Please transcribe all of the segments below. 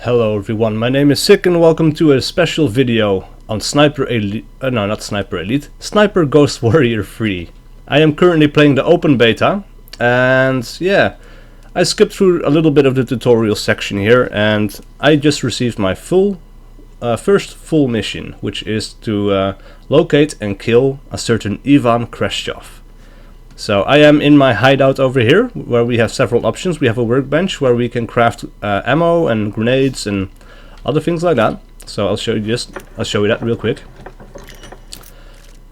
Hello everyone, my name is SiC and welcome to a special video on Sniper Elite, no not Sniper Elite, Sniper Ghost Warrior 3. I am currently playing the open beta and yeah, I skipped through a little bit of the tutorial section here and I just received my first full mission, which is to locate and kill a certain Ivan Kruschev. So I am in my hideout over here, where we have several options. We have a workbench where we can craft ammo and grenades and other things like that. So I'll show you that real quick.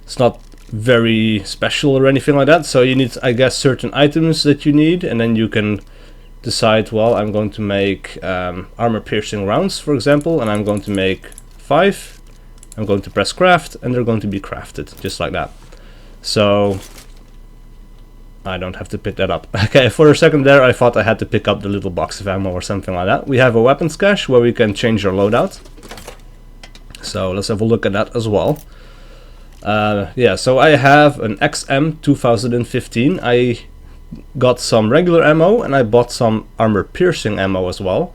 It's not very special or anything like that. So you need, I guess, certain items that you need, and then you can decide. Well, I'm going to make armor-piercing rounds, for example, and I'm going to make 5. I'm going to press craft, and they're going to be crafted just like that. So I don't have to pick that up. Okay, for a second there I thought I had to pick up the little box of ammo or something like that. We have a weapons cache where we can change our loadout. So let's have a look at that as well. Yeah, so I have an XM 2015. I got some regular ammo and I bought some armor piercing ammo as well.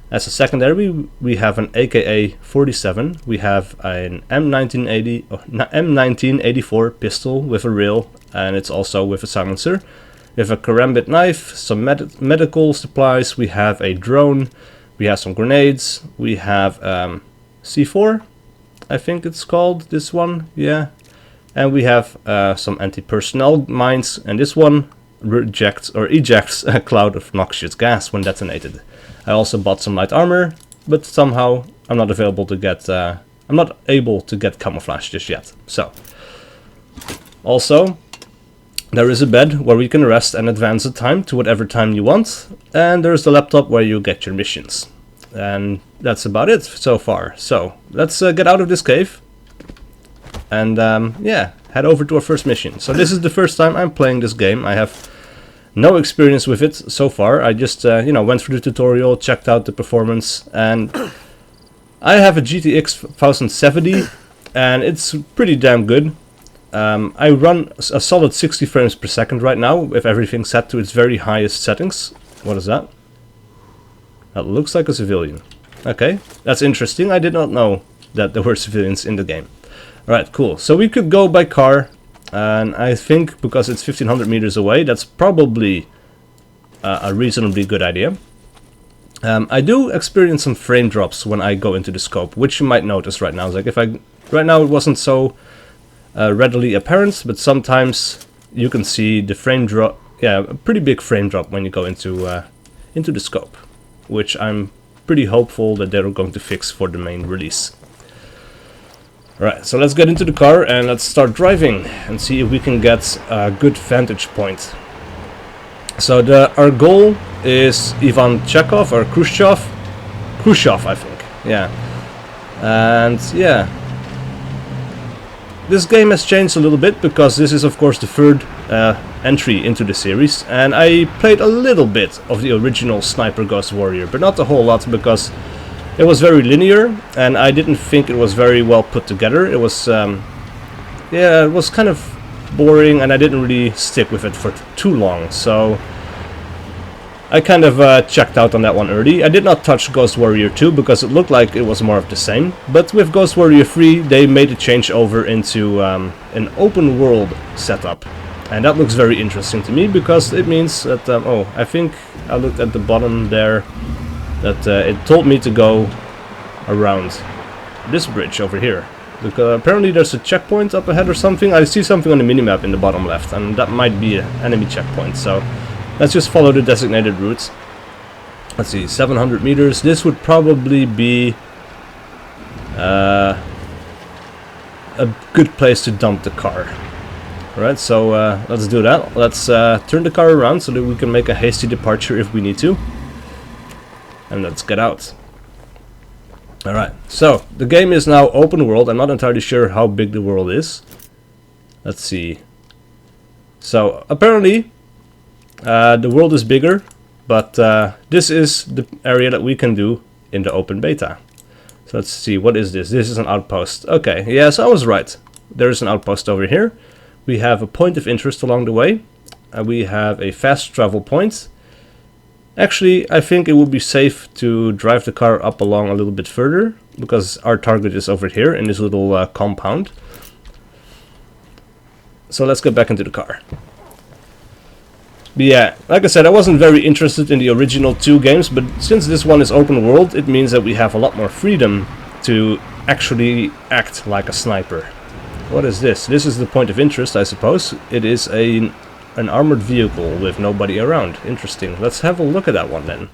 As a secondary, we have an AKA 47. We have an M1984 pistol with a rail, and it's also with a silencer. We have a karambit knife, some medical supplies. We have a drone. We have some grenades. We have C4, I think it's called, this one, yeah. And we have some anti-personnel mines, and this one ejects a cloud of noxious gas when detonated. I also bought some light armor, but somehow I'm not able to get camouflage just yet. So, also, there is a bed where we can rest and advance the time to whatever time you want, and there's the laptop where you get your missions. And that's about it so far. So, let's get out of this cave and yeah, head over to our first mission. So this is the first time I'm playing this game. I have no experience with it so far. I just went through the tutorial, checked out the performance, and I have a GTX 1070 and it's pretty damn good. I run a solid 60 frames per second right now with everything set to its very highest settings. What is that? That looks like a civilian. Okay, that's interesting. I did not know that there were civilians in the game. Alright, cool. So we could go by car. And I think because it's 1500 meters away, that's probably a reasonably good idea. I do experience some frame drops when I go into the scope, which you might notice right now. It's like right now it wasn't so readily apparent, but sometimes you can see the frame drop. Yeah, a pretty big frame drop when you go into the scope, which I'm pretty hopeful that they're going to fix for the main release. Right, so let's get into the car and let's start driving and see if we can get a good vantage point. So our goal is Ivan Chekhov or Khrushchev, I think, yeah. And yeah, this game has changed a little bit because this is of course the third entry into the series, and I played a little bit of the original Sniper Ghost Warrior, but not a whole lot because it was very linear, and I didn't think it was very well put together. It was, yeah, it was kind of boring, and I didn't really stick with it for too long. So I kind of checked out on that one early. I did not touch Ghost Warrior 2 because it looked like it was more of the same. But with Ghost Warrior 3, they made a change over into an open world setup, and that looks very interesting to me because it means that oh, I think I looked at the bottom there. That it told me to go around this bridge over here. Because apparently there's a checkpoint up ahead or something. I see something on the minimap in the bottom left, and that might be an enemy checkpoint. So let's just follow the designated routes. Let's see, 700 meters. This would probably be a good place to dump the car. Alright, so let's do that. Let's turn the car around so that we can make a hasty departure if we need to. And let's get out. Alright, so the game is now open world. I'm not entirely sure how big the world is. Let's see. So apparently the world is bigger, but this is the area that we can do in the open beta. So let's see, what is this? This is an outpost. Okay, yes, I was right. There's an outpost over here. We have a point of interest along the way. We have a fast travel point. Actually, I think it would be safe to drive the car up along a little bit further, because our target is over here in this little compound. So let's get back into the car. But yeah, like I said, I wasn't very interested in the original 2 games, but since this one is open world, it means that we have a lot more freedom to actually act like a sniper. What is this? This is the point of interest, I suppose. It is an armored vehicle with nobody around. Interesting. Let's have a look at that one then.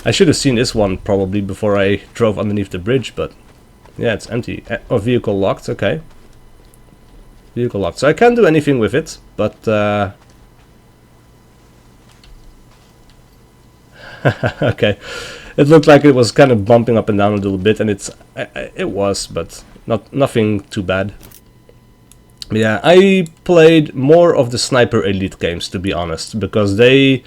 I should have seen this one probably before I drove underneath the bridge, but yeah, it's empty. Oh, vehicle locked, okay. Vehicle locked. So I can't do anything with it, but okay. It looked like it was kind of bumping up and down a little bit, and it was, but nothing too bad. Yeah, I played more of the Sniper Elite games, to be honest, because they...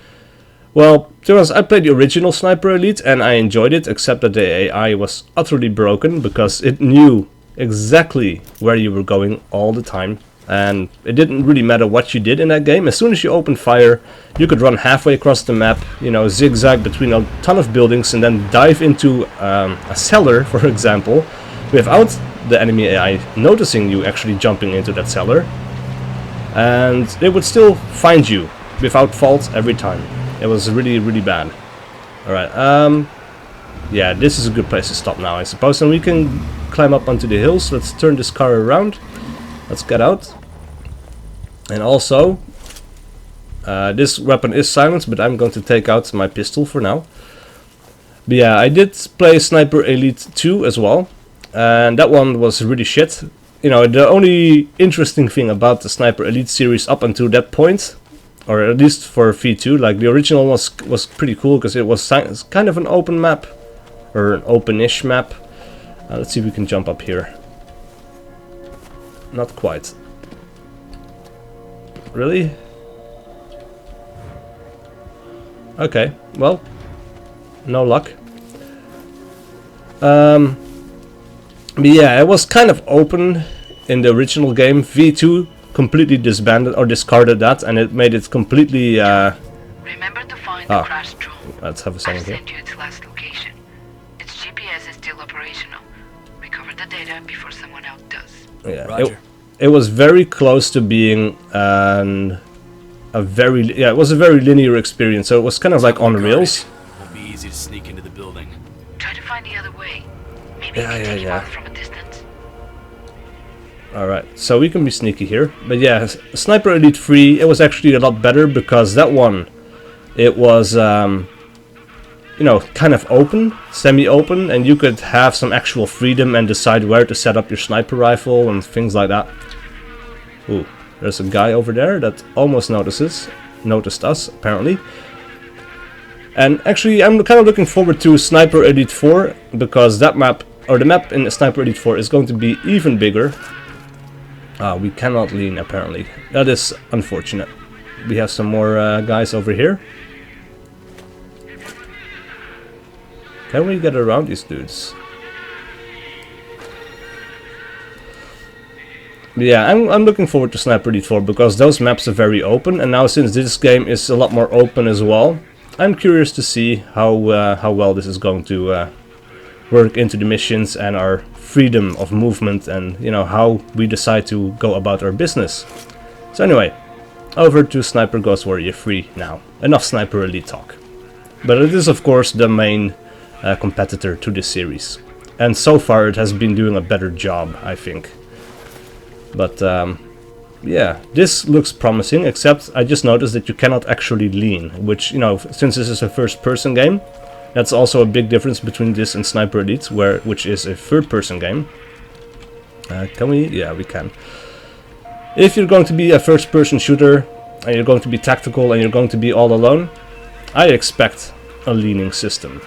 Well, to be honest, I played the original Sniper Elite and I enjoyed it, except that the AI was utterly broken because it knew exactly where you were going all the time. And it didn't really matter what you did in that game. As soon as you opened fire, you could run halfway across the map, you know, zigzag between a ton of buildings and then dive into a cellar, for example, without the enemy AI noticing you actually jumping into that cellar. And they would still find you without fault every time. It was really, really bad. Alright, yeah, this is a good place to stop now, I suppose. And we can climb up onto the hills. Let's turn this car around. Let's get out. And also, this weapon is silenced, but I'm going to take out my pistol for now. But yeah, I did play Sniper Elite 2 as well. And that one was really shit. You know, the only interesting thing about the Sniper Elite series up until that point, or at least for V2, like the original was pretty cool because it was kind of an open map, or an open-ish map. Let's see if we can jump up here. Not quite. Really? Okay, well, no luck. But yeah, it was kind of open in the original game. V2 completely disbanded or discarded that, and it made it completely. Remember to find the crashed drone. Let's have a second here. I'll send you its last location. Its GPS is still operational. Recover the data before someone else does. Yeah, Roger. It was very close to being it was a very linear experience. So it was kind of like on rails. Won't be easy to sneak into the building. Try to find the other way. Maybe Yeah. from a distance. Alright, so we can be sneaky here. But yeah, Sniper Elite 3, it was actually a lot better because that one, it was, you know, kind of open, semi-open, and you could have some actual freedom and decide where to set up your sniper rifle and things like that. Ooh, there's a guy over there that almost noticed us, apparently. And actually, I'm kind of looking forward to Sniper Elite 4, because that map, or the map in Sniper Elite 4 is going to be even bigger. We cannot lean, apparently. That is unfortunate. We have some more guys over here. Can we get around these dudes? But yeah, I'm looking forward to Sniper Elite 4 because those maps are very open, and now since this game is a lot more open as well, I'm curious to see how well this is going to work into the missions and our freedom of movement, and you know, how we decide to go about our business. So anyway, over to Sniper Ghost Warrior 3 now. Enough Sniper Elite talk. But it is of course the main competitor to this series, and so far it has been doing a better job, I think. But yeah, this looks promising, except I just noticed that you cannot actually lean, which, you know, since this is a first-person game, that's also a big difference between this and Sniper Elite, which is a third-person game. Can we? Yeah, we can. If you're going to be a first-person shooter, and you're going to be tactical, and you're going to be all alone, I expect a leaning system.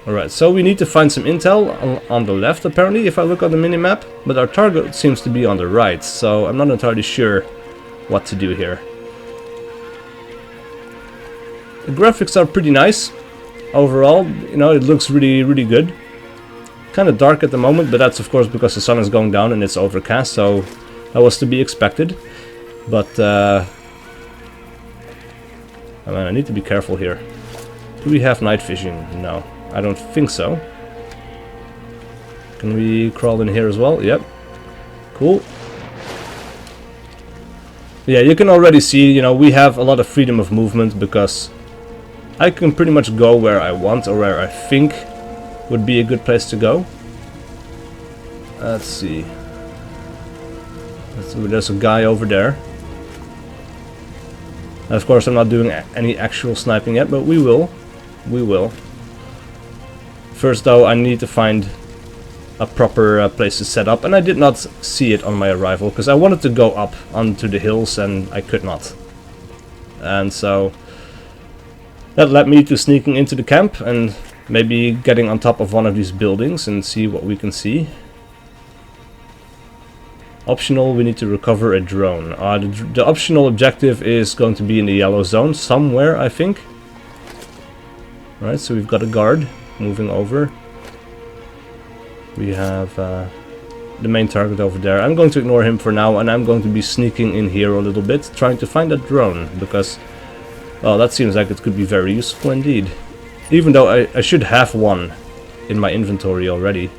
Alright, so we need to find some intel on the left, apparently, if I look on the minimap, but our target seems to be on the right, so I'm not entirely sure what to do here. The graphics are pretty nice. Overall, you know, it looks really, really good. Kind of dark at the moment, but that's of course because the sun is going down and it's overcast, so that was to be expected. But Oh man, I need to be careful here. Do we have night vision? No, I don't think so. Can we crawl in here as well? Yep. Cool. Yeah, you can already see, you know, we have a lot of freedom of movement because I can pretty much go where I want or where I think would be a good place to go. Let's see. There's a guy over there. And of course I'm not doing any actual sniping yet, but we will. We will. First though, I need to find a proper place to set up, and I did not see it on my arrival because I wanted to go up onto the hills and I could not. And so that led me to sneaking into the camp and maybe getting on top of one of these buildings and see what we can see. Optional, we need to recover a drone. The optional objective is going to be in the yellow zone somewhere, I think. Alright, so we've got a guard moving over. We have the main target over there. I'm going to ignore him for now, and I'm going to be sneaking in here a little bit, trying to find a drone, because, well, that seems like it could be very useful indeed. Even though I should have one in my inventory already.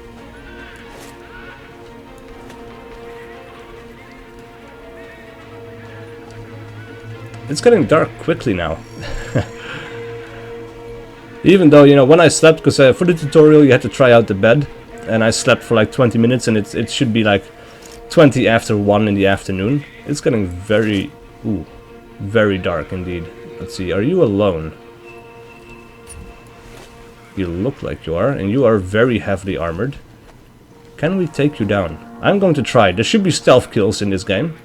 It's getting dark quickly now. Even though, you know, when I slept, because for the tutorial you had to try out the bed, and I slept for like 20 minutes, and it should be like 20 after 1 in the afternoon. It's getting very, very dark indeed. Let's see, are you alone? You look like you are, and you are very heavily armored. Can we take you down? I'm going to try. There should be stealth kills in this game.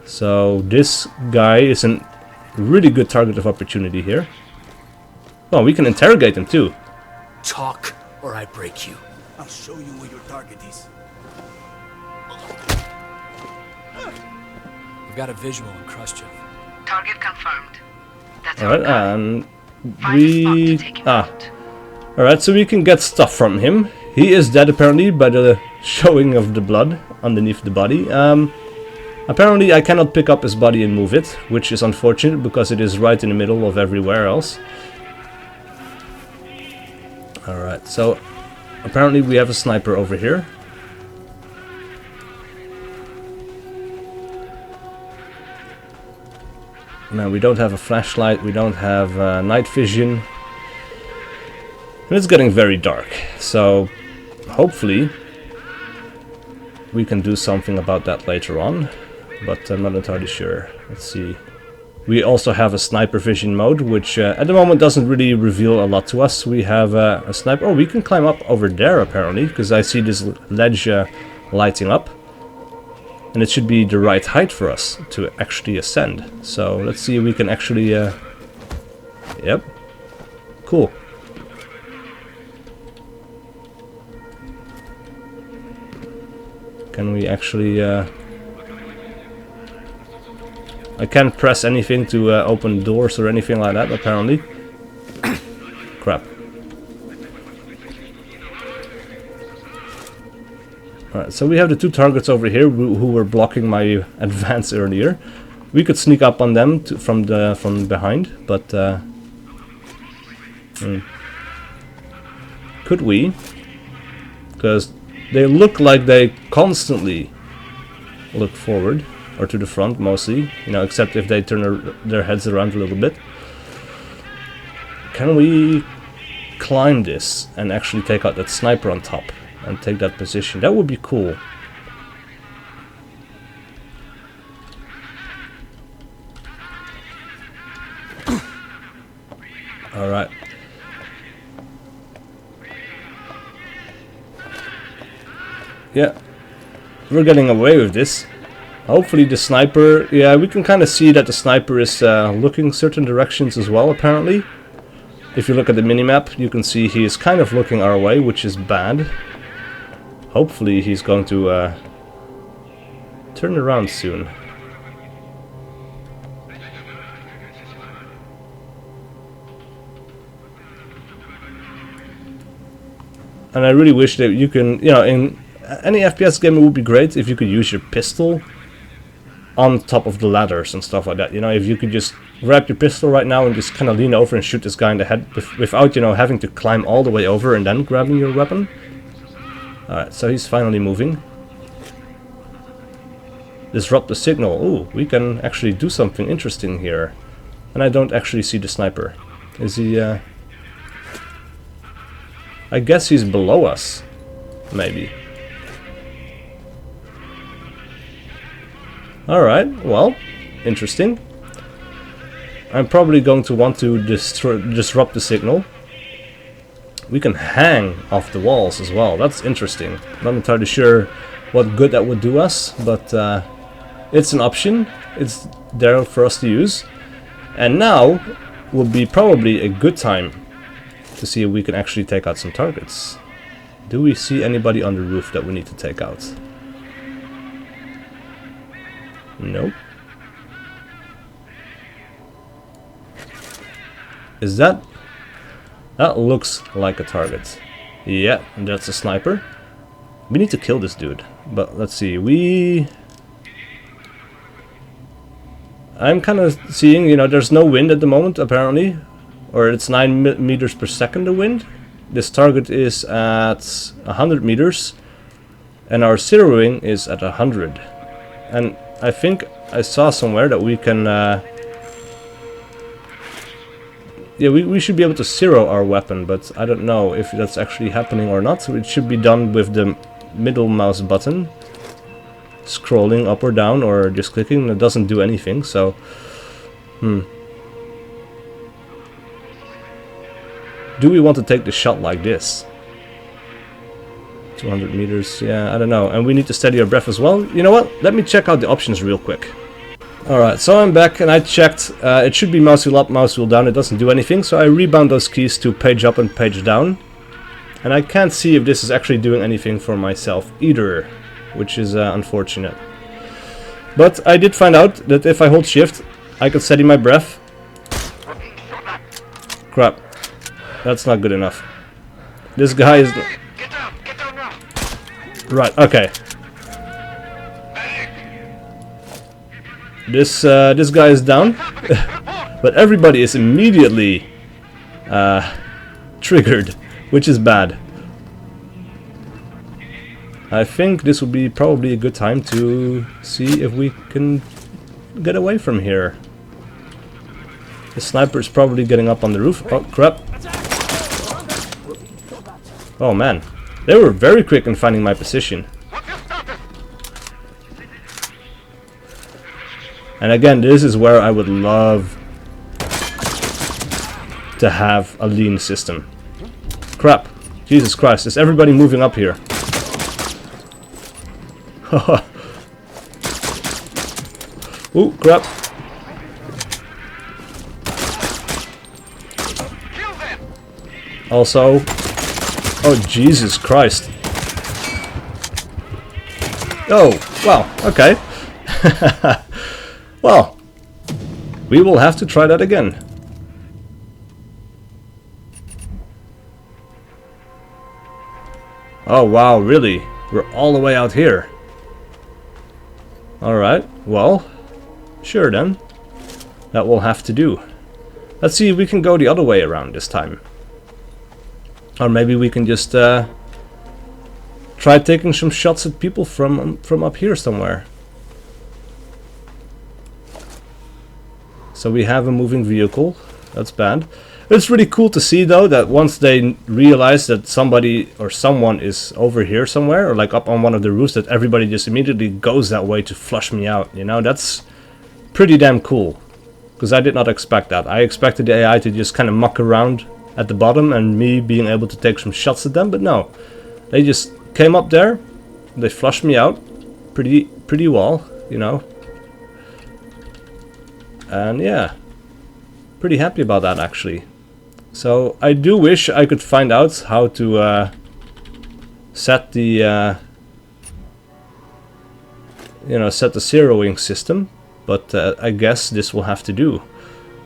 So this guy is a really good target of opportunity here. Well, we can interrogate him too. Talk, or I break you. I'll show you where your target is. I've got a visual in Kruschev. Target confirmed. That's Alright, our guy. and Find a spot to take him out. alright, so we can get stuff from him. He is dead apparently by the showing of the blood underneath the body. Apparently I cannot pick up his body and move it, which is unfortunate because it is right in the middle of everywhere else. Alright, so apparently we have a sniper over here. Now we don't have a flashlight, we don't have night vision. And it's getting very dark, so hopefully we can do something about that later on. But I'm not entirely sure. Let's see. We also have a sniper vision mode, which at the moment doesn't really reveal a lot to us. We have a sniper. Oh, we can climb up over there apparently, because I see this ledge lighting up. And it should be the right height for us to actually ascend. So let's see if we can actually... Yep. Cool. Can we actually... I can't press anything to open doors or anything like that, apparently. Crap. Alright, so we have the two targets over here who were blocking my advance earlier. We could sneak up on them from behind, but could we? Because they look like they constantly look forward. Or to the front, mostly. You know, except if they turn their heads around a little bit. Can we climb this and actually take out that sniper on top? And take that position? That would be cool. Alright. Yeah. We're getting away with this. Hopefully the sniper, yeah, we can kind of see that the sniper is looking certain directions as well, apparently. If you look at the minimap, you can see he is kind of looking our way, which is bad. Hopefully he's going to turn around soon. And I really wish that you can, you know, in any FPS game it would be great if you could use your pistol on top of the ladders and stuff like that. You know, if you could just grab your pistol right now and just kind of lean over and shoot this guy in the head without, you know, having to climb all the way over and then grabbing your weapon. Alright, so he's finally moving. Disrupt the signal. Ooh, we can actually do something interesting here. And I don't actually see the sniper. Is he, I guess he's below us. Maybe. Alright, well, interesting. I'm probably going to want to disrupt the signal. We can hang off the walls as well. That's interesting. Not entirely sure what good that would do us, but it's an option. It's there for us to use. And now would be probably a good time to see if we can actually take out some targets. Do we see anybody on the roof that we need to take out? Nope. Is that... That looks like a target. Yeah, that's a sniper. We need to kill this dude. But let's see, I'm kind of seeing, you know, there's no wind at the moment, apparently. Or it's 9 meters per second, the wind. This target is at 100 meters. And our zeroing is at 100. And I think I saw somewhere that we can... yeah, we should be able to zero our weapon, but I don't know if that's actually happening or not. It should be done with the middle mouse button. Scrolling up or down or just clicking. It doesn't do anything, so... Do we want to take the shot like this? 200 meters, yeah, I don't know. And we need to steady our breath as well. You know what? Let me check out the options real quick. Alright, so I'm back and I checked. It should be mouse wheel up, mouse wheel down. It doesn't do anything, so I rebound those keys to page up and page down. And I can't see if this is actually doing anything for myself either, which is unfortunate. But I did find out that if I hold shift, I can steady my breath. Crap. That's not good enough. This guy is... Get down now. Right, okay. This guy is down. But everybody is immediately triggered, which is bad. I think this would be probably a good time to see if we can get away from here. The sniper is probably getting up on the roof. Oh, crap. Oh, man. They were very quick in finding my position. And again, this is where I would love to have a lean system. Crap. Jesus Christ, is everybody moving up here? Ooh, crap. Also... Oh, Jesus Christ. Oh, wow, okay. Well, we will have to try that again. Oh, wow, really? We're all the way out here. Alright, well, sure then. That will have to do. Let's see if we can go the other way around this time. Or maybe we can just try taking some shots at people from up here somewhere. So we have a moving vehicle. That's bad. It's really cool to see though that once they realize that somebody or someone is over here somewhere or like up on one of the roofs, that everybody just immediately goes that way to flush me out. You know, that's pretty damn cool. Because I did not expect that. I expected the AI to just kind of muck around at the bottom and me being able to take some shots at them, but no. They just came up there, they flushed me out pretty well, you know. And yeah, pretty happy about that actually. So I do wish I could find out how to set the set the zeroing system, but I guess this will have to do.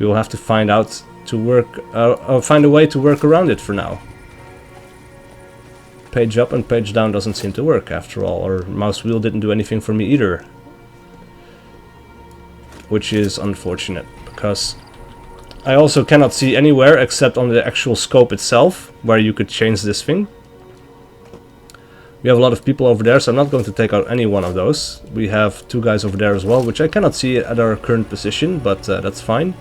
We will have to find out to work, find a way to work around it for now. Page up and page down doesn't seem to work after all, or mouse wheel didn't do anything for me either. which is unfortunate, because I also cannot see anywhere except on the actual scope itself, where you could change this thing. We have a lot of people over there, so I'm not going to take out any one of those. We have 2 guys over there as well, which I cannot see at our current position, but that's fine.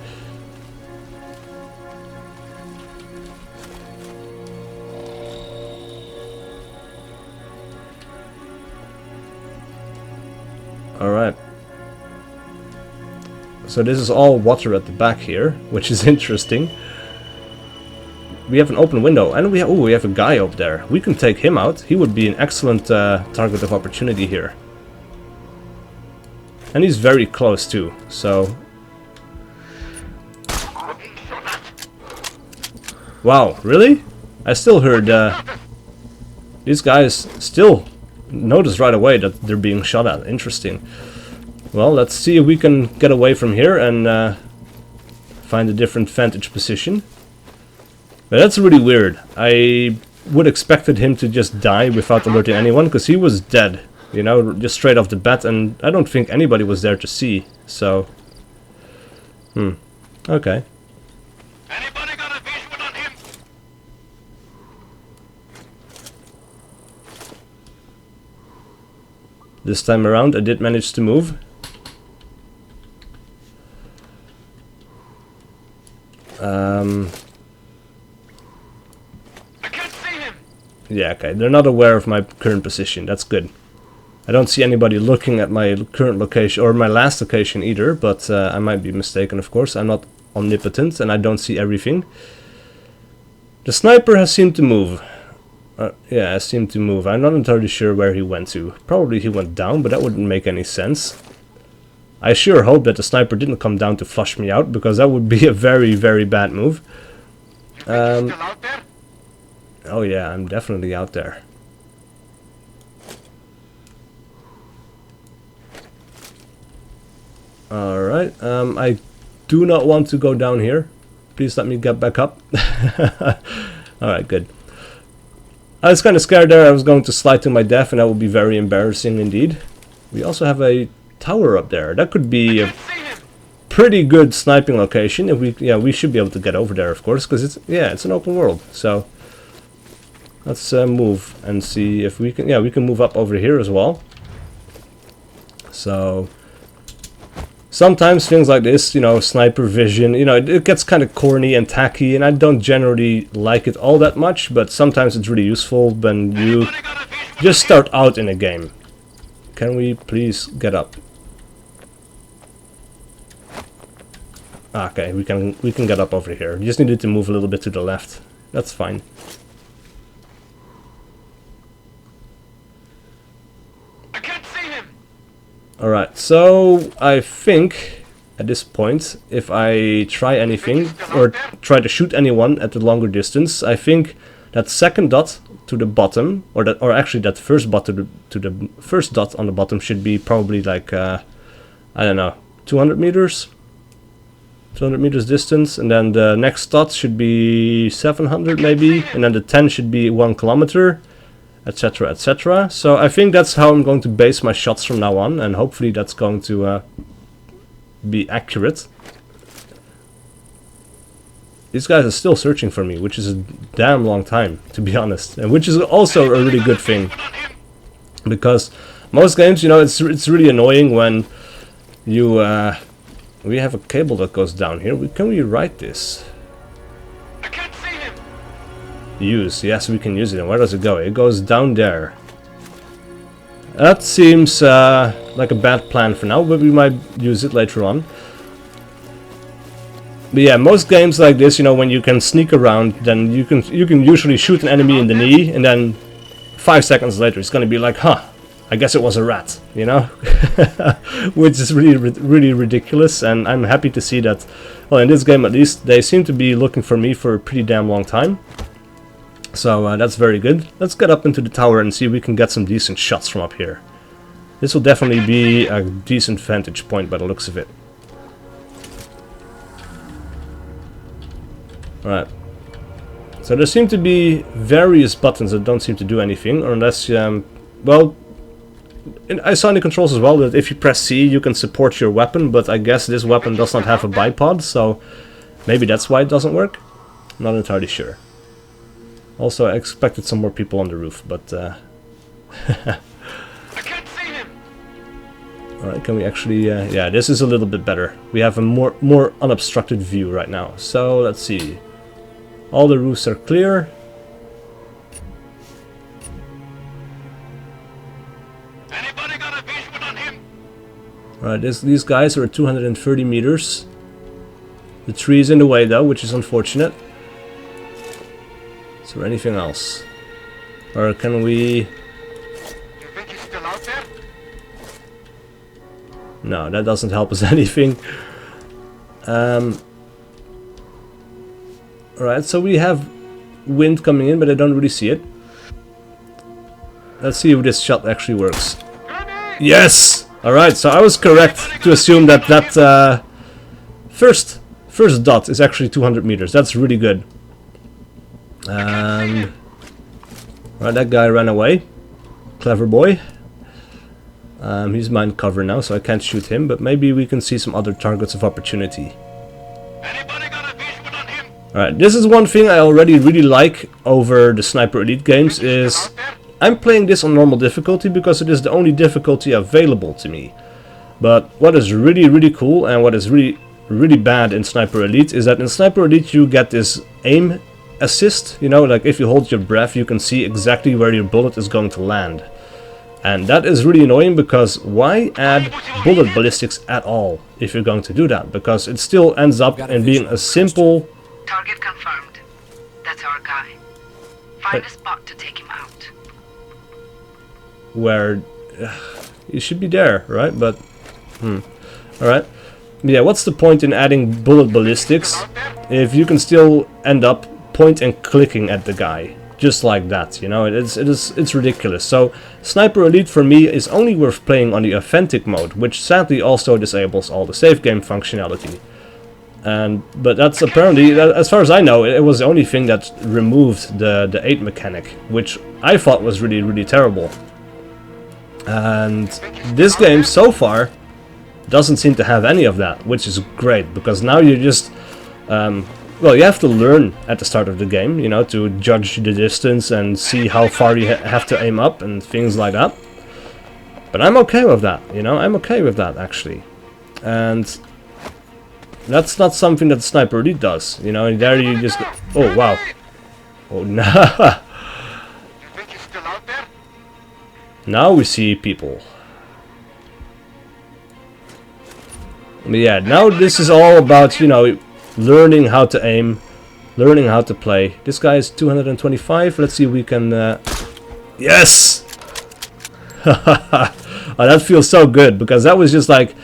Alright. So this is all water at the back here, which is interesting. We have an open window, and we have a guy up there. We can take him out. He would be an excellent target of opportunity here. And he's very close too, so... Wow, really? I still heard these guys still notice right away that they're being shot at. Interesting. Well, let's see if we can get away from here and find a different vantage position. But that's really weird. I would expected him to just die without alerting anyone, because he was dead, you know, just straight off the bat, and I don't think anybody was there to see, so... Okay. Anybody got a visual on him? This time around I did manage to move. Yeah, okay, they're not aware of my current position, that's good. I don't see anybody looking at my current location, or my last location either, but I might be mistaken, of course. I'm not omnipotent, and I don't see everything. The sniper has seemed to move. Yeah, has seemed to move. I'm not entirely sure where he went to. Probably he went down, but that wouldn't make any sense. I sure hope that the sniper didn't come down to flush me out, because that would be a very, very bad move. Still out there? Oh yeah, I'm definitely out there. Alright, I do not want to go down here. Please let me get back up. Alright, good. I was kind of scared there I was going to slide to my death, and that would be very embarrassing indeed. We also have a tower up there. That could be a pretty good sniping location. If we should be able to get over there, of course, because it's an open world. So let's move and see if we can. Yeah, we can move up over here as well. So sometimes things like this, you know, sniper vision, you know, it gets kind of corny and tacky, and I don't generally like it all that much, but sometimes it's really useful when you just start out in a game. Can we please get up? Okay, we can get up over here. You just needed to move a little bit to the left. That's fine. I can't see him. Alright, so I think at this point, if I try anything or try to shoot anyone at the longer distance, I think that second dot to the bottom, or actually that first dot to the first dot on the bottom should be probably like I don't know, 200 meters. 200 meters distance, and then the next dot should be 700 maybe, and then the 10 should be 1 kilometer, etc, etc. So I think that's how I'm going to base my shots from now on, and hopefully that's going to be accurate. These guys are still searching for me, which is a damn long time, to be honest, and which is also a really good thing, because most games, you know, it's really annoying when you we have a cable that goes down here. Can we write this? I can't see him. Use. Yes, we can use it. And where does it go? It goes down there. That seems like a bad plan for now, but we might use it later on. But yeah, most games like this, you know, when you can sneak around, then you can usually shoot an enemy in the knee, and then 5 seconds later it's gonna be like, huh, I guess it was a rat, you know? Which is really ridiculous, and I'm happy to see that, well, in this game at least, they seem to be looking for me for a pretty damn long time. So that's very good. Let's get up into the tower and see if we can get some decent shots from up here. This will definitely be a decent vantage point by the looks of it. Alright. So there seem to be various buttons that don't seem to do anything, or unless, well, I saw in the controls as well that if you press C you can support your weapon, but I guess this weapon does not have a bipod, so maybe that's why it doesn't work. Not entirely sure. Also, I expected some more people on the roof, but I can't see him. alright, can we actually... yeah, this is a little bit better. We have a more unobstructed view right now. So, let's see. All the roofs are clear. Anybody got a visual on him? Alright, these guys are at 230 meters. The tree is in the way though, which is unfortunate. Is there anything else? Or can we... You think he's still out there? No, that doesn't help us anything. Alright, so we have wind coming in, but I don't really see it. Let's see if this shot actually works. Yes! Alright, so I was correct to assume that that first dot is actually 200 meters. That's really good. And... Alright, that guy ran away. Clever boy. He's mine cover now, so I can't shoot him, but maybe we can see some other targets of opportunity. Anybody got a visual on him? Alright, this is one thing I already really like over the Sniper Elite games is I'm playing this on normal difficulty because it is the only difficulty available to me. But what is really cool and what is really bad in Sniper Elite is that in Sniper Elite you get this aim assist, you know, like if you hold your breath you can see exactly where your bullet is going to land. And that is really annoying because why add bullet ballistics at all if you're going to do that? Because it still ends up in being a simple... Target confirmed. That's our guy. Find a spot to take him out. Where... you should be there, right? But... Alright. Yeah, what's the point in adding bullet ballistics if you can still end up point and clicking at the guy? Just like that, you know, it's ridiculous. So Sniper Elite for me is only worth playing on the authentic mode, which sadly also disables all the save game functionality. But that's apparently, as far as I know, it was the only thing that removed the 8 mechanic, which I thought was really terrible. And this game so far doesn't seem to have any of that, which is great, because now you just... well, you have to learn at the start of the game, you know, to judge the distance and see how far you have to aim up and things like that. But I'm okay with that, you know, I'm okay with that actually. And that's not something that Sniper Elite does, you know, and there you just... Oh, wow. Oh, no. You think he's still out there? Now we see people. But yeah, now this is all about, you know, learning how to aim, learning how to play. This guy is 225. Let's see if we can... Yes! Oh, that feels so good, because that was just like...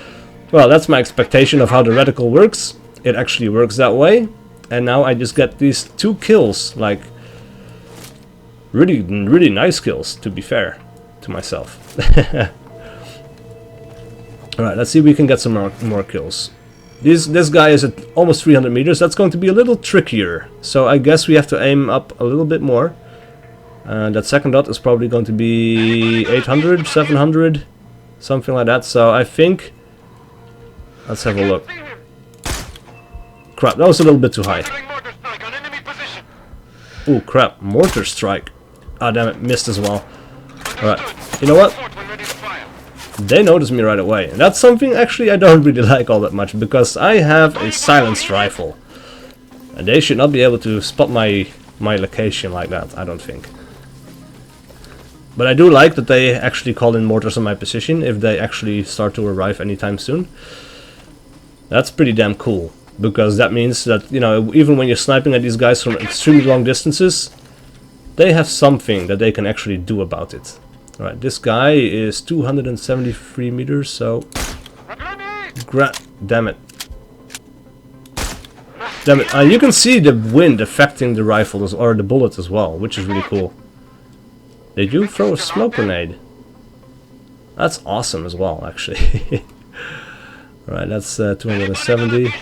Well, that's my expectation of how the reticle works. It actually works that way. And now I just get these 2 kills. Like, really nice kills, to be fair to myself. Alright, let's see if we can get some more kills. This guy is at almost 300 meters. That's going to be a little trickier. So I guess we have to aim up a little bit more. That second dot is probably going to be 800, 700, something like that. So I think... Let's have a look. Crap, that was a little bit too high. Ooh, crap, mortar strike. Ah, damn it, missed as well. Alright, you know what? They notice me right away, and that's something actually I don't really like all that much, because I have a silenced rifle. And they should not be able to spot my location like that, I don't think. But I do like that they actually call in mortars on my position if they actually start to arrive anytime soon. That's pretty damn cool, because that means that, you know, even when you're sniping at these guys from extremely long distances, they have something that they can actually do about it. Alright, this guy is 273 meters, so... Damn it. Damn it. You can see the wind affecting the rifle, or the bullet as well, which is really cool. Did you throw a smoke grenade? That's awesome as well, actually. Alright, that's 270.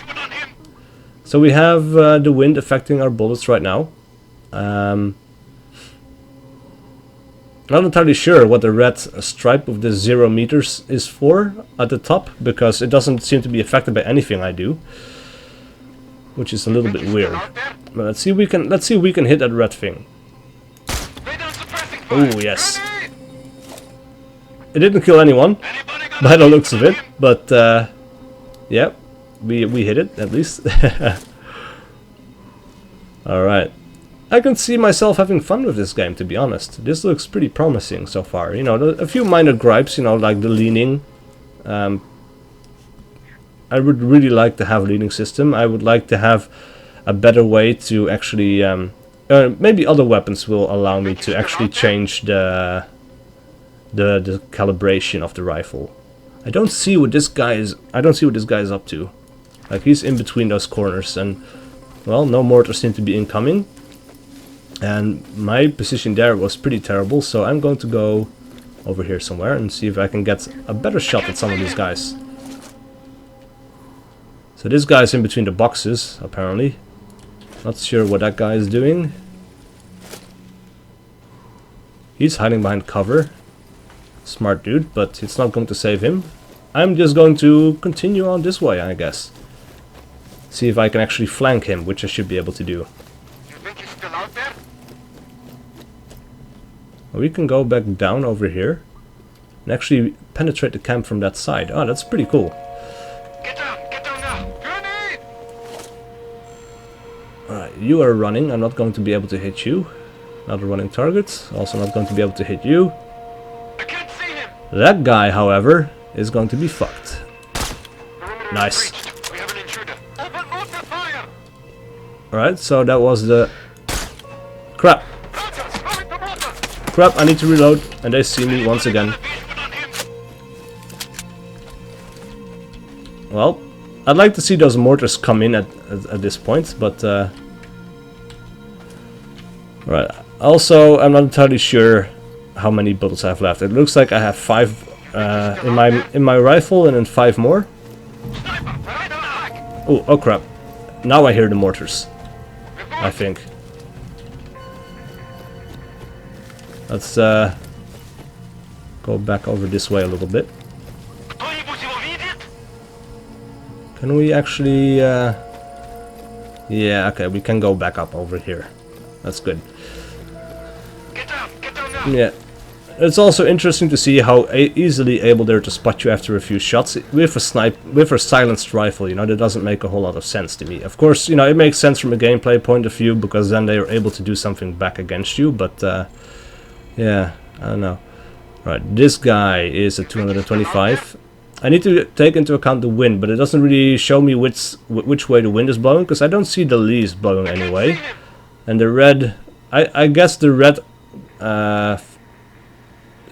So we have the wind affecting our bullets right now. Not entirely sure what the red stripe of the 0 meters is for at the top, because it doesn't seem to be affected by anything I do, which is a little bit weird. But let's see if we can hit that red thing. Oh yes, it didn't kill anyone by the looks of it, but yeah, we hit it at least. All right. I can see myself having fun with this game, to be honest. This looks pretty promising so far. You know, a few minor gripes, you know, like the leaning. I would really like to have a leaning system. I would like to have a better way to actually... maybe other weapons will allow me to actually change the calibration of the rifle. I don't see what this guy is up to. Like, he's in between those corners and... Well, no mortars seem to be incoming. And my position there was pretty terrible, so I'm going to go over here somewhere and see if I can get a better shot at some of these guys. So this guy's in between the boxes, apparently. Not sure what that guy is doing. He's hiding behind cover. Smart dude, but it's not going to save him. I'm just going to continue on this way, I guess. See if I can actually flank him, which I should be able to do. You think he's still out there? We can go back down over here and actually penetrate the camp from that side. Oh, that's pretty cool. Get down now! Grenade! Alright, you are running. I'm not going to be able to hit you. Another running target. Also not going to be able to hit you. I can't see him! That guy, however, is going to be fucked. Perimeter Nice. is breached. We have an intruder. Open mortar fire! Alright, so that was the... Crap! Roger, throwing the mortar! Crap, I need to reload. And they see me once again. Well, I'd like to see those mortars come in at this point, but... Right. Also, I'm not entirely sure how many bullets I have left. It looks like I have 5 in my rifle and then 5 more. Oh crap. Now I hear the mortars, I think. Let's go back over this way a little bit. Can we actually... Yeah, okay, we can go back up over here. That's good. Get down now! Yeah. It's also interesting to see how easily able they're to spot you after a few shots with a silenced rifle. You know, that doesn't make a whole lot of sense to me. Of course, you know, it makes sense from a gameplay point of view because then they are able to do something back against you. But yeah, I don't know. Right, this guy is at 225. I need to take into account the wind, but it doesn't really show me which way the wind is blowing because I don't see the leaves blowing anyway. And the red, I guess the red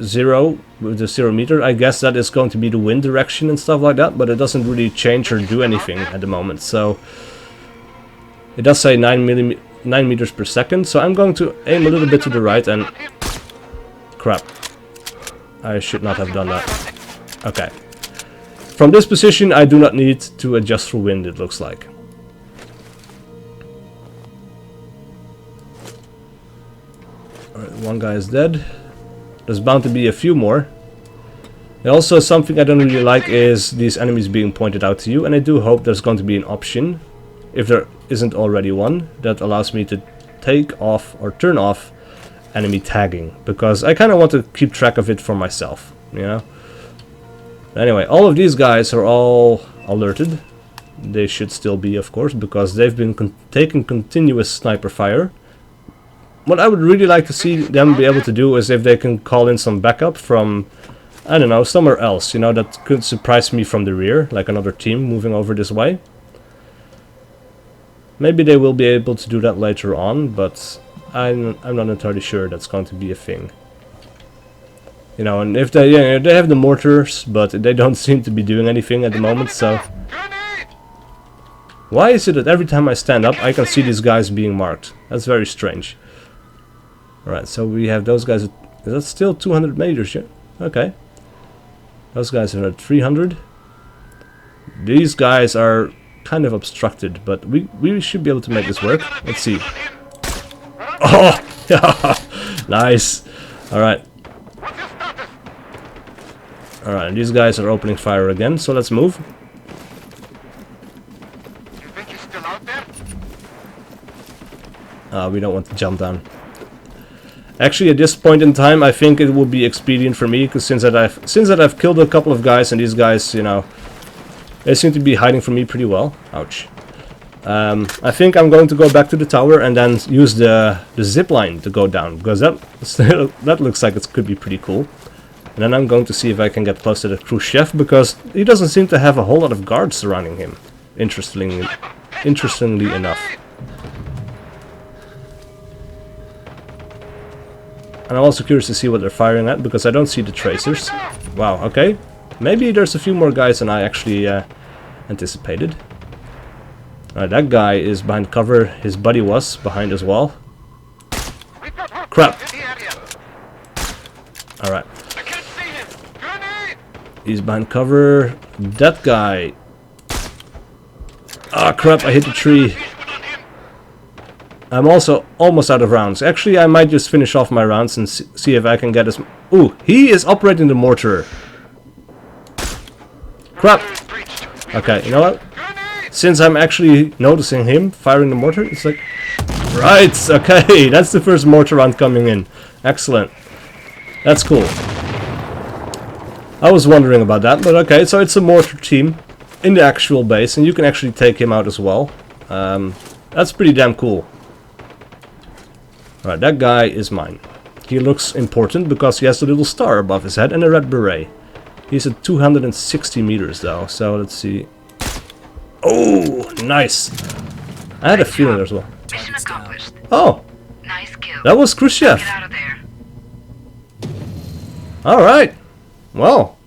0 with the 0 meter, I guess that is going to be the wind direction and stuff like that, but it doesn't really change or do anything at the moment. So it does say 9 meters per second, so I'm going to aim a little bit to the right and... Crap. I should not have done that. Okay. From this position I do not need to adjust for wind, it looks like. Alright, one guy is dead. There's bound to be a few more. And also something I don't really like is these enemies being pointed out to you, and I do hope there's going to be an option, if there isn't already one, that allows me to take off or turn off enemy tagging, because I kind of want to keep track of it for myself, you know. Anyway, all of these guys are all alerted. They should still be, of course, because they've been taking continuous sniper fire. What I would really like to see them be able to do is if they can call in some backup from, I don't know, somewhere else, you know, that could surprise me from the rear, like another team moving over this way. Maybe they will be able to do that later on, but I'm not entirely sure that's going to be a thing. You know, and if they, yeah, they have the mortars, but they don't seem to be doing anything at the moment, so... Why is it that every time I stand up, I can see these guys being marked? That's very strange. Alright, so we have those guys... Is that still 200 meters? Yeah? Okay. Those guys are at 300. These guys are kind of obstructed, but we should be able to make this work. Let's see. Oh! Nice! Alright. Alright, these guys are opening fire again, so let's move. You think he's still out there? We don't want to jump down. Actually, at this point in time, I think it would be expedient for me, because since that I've killed a couple of guys, and these guys, you know, they seem to be hiding from me pretty well. Ouch. I think I'm going to go back to the tower and then use the zip line to go down, because that looks like it could be pretty cool. And then I'm going to see if I can get close to the Kruschev, because he doesn't seem to have a whole lot of guards surrounding him. Interestingly enough. And I'm also curious to see what they're firing at, because I don't see the tracers. Wow, okay. Maybe there's a few more guys than I actually anticipated. Alright, that guy is behind cover. His buddy was behind as well. Crap. Alright. I can't see him. Grenade! He's behind cover. That guy. Ah, crap, I hit the tree. I'm also almost out of rounds. Actually, I might just finish off my rounds and see if I can get as... Ooh, he is operating the mortar. Crap. Okay, you know what? Since I'm actually noticing him firing the mortar, it's like... Right, okay, that's the first mortar round coming in. Excellent. That's cool. I was wondering about that, but okay, so it's a mortar team in the actual base, and you can actually take him out as well. That's pretty damn cool. Alright, that guy is mine. He looks important because he has a little star above his head and a red beret. He's at 260 meters though, so let's see. Oh, nice! I had a feeling as well. Mission accomplished. Oh, Nice kill. that was Kruschev. Get out of there. Alright. Well.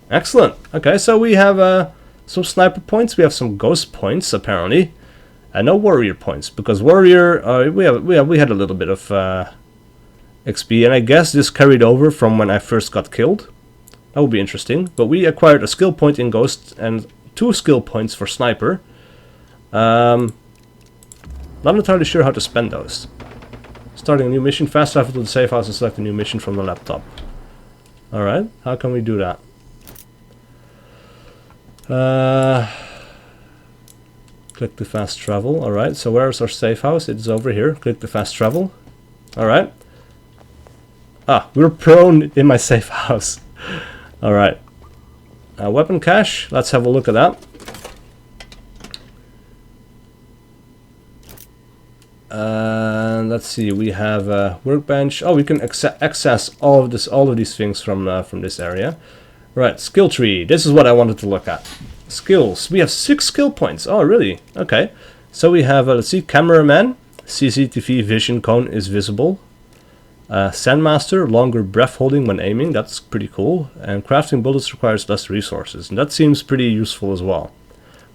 Excellent. Okay, so we have some sniper points. We have some ghost points, apparently. And no warrior points, because warrior, we had a little bit of XP, and I guess this carried over from when I first got killed. That would be interesting. But we acquired a skill point in ghost and 2 skill points for sniper. Not entirely sure how to spend those. Starting a new mission, fast travel to the safe house and select a new mission from the laptop. Alright, how can we do that? Click the fast travel. Alright, so where is our safe house? It's over here. Click the fast travel. Alright. Ah, we're prone in my safe house. Alright. Weapon cache. Let's have a look at that. Let's see. We have a workbench. Oh, we can access all of these things from this area. Right, skill tree. This is what I wanted to look at. Skills. We have 6 skill points. Oh, really? Okay. So we have, let's see, cameraman. CCTV vision cone is visible. Sandmaster, longer breath holding when aiming. That's pretty cool. And crafting bullets requires less resources. And that seems pretty useful as well.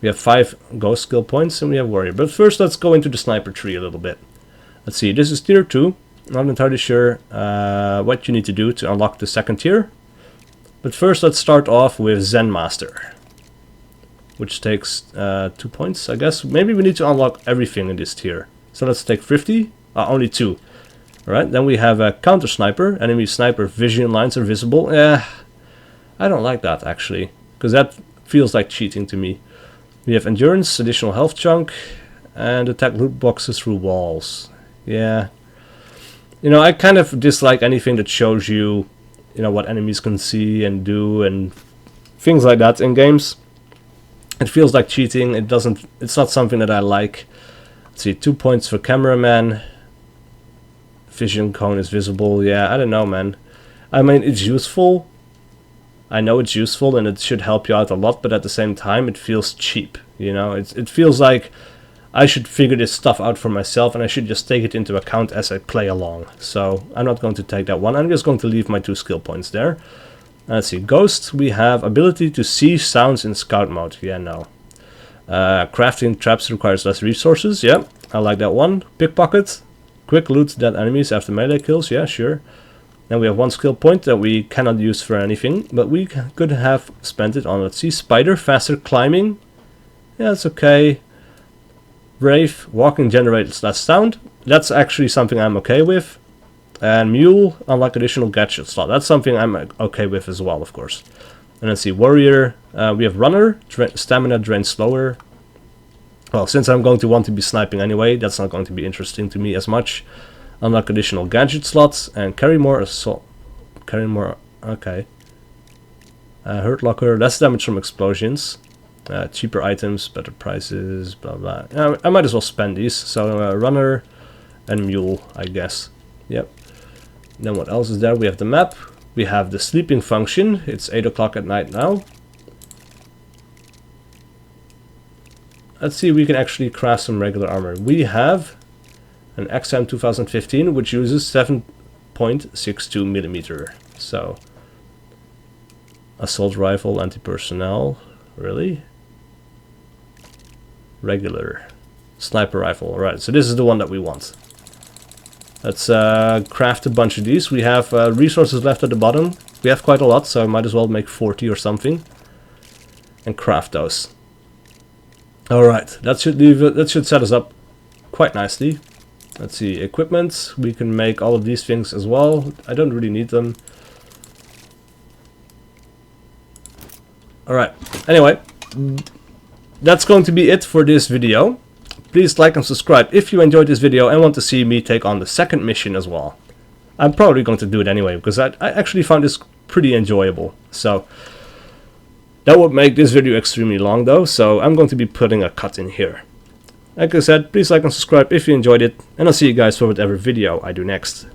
We have 5 ghost skill points and we have warrior. But first, let's go into the sniper tree a little bit. Let's see. This is tier 2. I'm not entirely sure what you need to do to unlock the second tier. But first, let's start off with Zen Master, which takes 2 points, I guess. Maybe we need to unlock everything in this tier. So let's take 50. Only 2. Alright, then we have a counter sniper. Enemy sniper vision lines are visible. I don't like that, actually, because that feels like cheating to me. We have endurance, additional health chunk, and attack loot boxes through walls. Yeah. You know, I kind of dislike anything that shows you, what enemies can see and do and things like that in games. It feels like cheating. It's not something that I like. Let's see, 2 points for cameraman. Vision cone is visible. Yeah, I don't know, man. I mean, it's useful. I know it's useful and it should help you out a lot, but at the same time, it feels cheap. It feels like I should figure this stuff out for myself and I should just take it into account as I play along. So I'm not going to take that one. I'm just going to leave my 2 skill points there. Let's see, Ghost, we have ability to see sounds in scout mode. Yeah, no. Crafting traps requires less resources. Yeah, I like that one. Pickpocket, quick loot dead enemies after melee kills. Yeah, sure. Then we have 1 skill point that we cannot use for anything, but we could have spent it on, let's see, Spider, faster climbing. Yeah, it's okay. Brave, walking generates less sound. That's actually something I'm okay with. And Mule, unlock additional gadget slot. That's something I'm okay with as well, of course. And let's see, Warrior. We have Runner, stamina drains slower. Well, since I'm going to want to be sniping anyway, that's not going to be interesting to me as much. Unlock additional gadget slots and carry more assault. Carry more, okay. Hurt Locker, less damage from explosions. Cheaper items, better prices, blah blah. I might as well spend these. So Runner and Mule, I guess. Yep. Then what else is there? We have the map. We have the sleeping function. It's 8 o'clock at night now. Let's see if we can actually craft some regular armor. We have an XM 2015 which uses 7.62 millimeter. So assault rifle, anti-personnel, really? Regular sniper rifle. Alright, so this is the one that we want. Let's craft a bunch of these. We have resources left at the bottom. We have quite a lot, so I might as well make 40 or something and craft those. Alright, that should set us up quite nicely. Let's see, equipment. We can make all of these things as well. I don't really need them. Alright, anyway, that's going to be it for this video. Please like and subscribe if you enjoyed this video and want to see me take on the second mission as well. I'm probably going to do it anyway, because I actually found this pretty enjoyable. So that would make this video extremely long though, so I'm going to be putting a cut in here. Like I said, please like and subscribe if you enjoyed it, and I'll see you guys for whatever video I do next.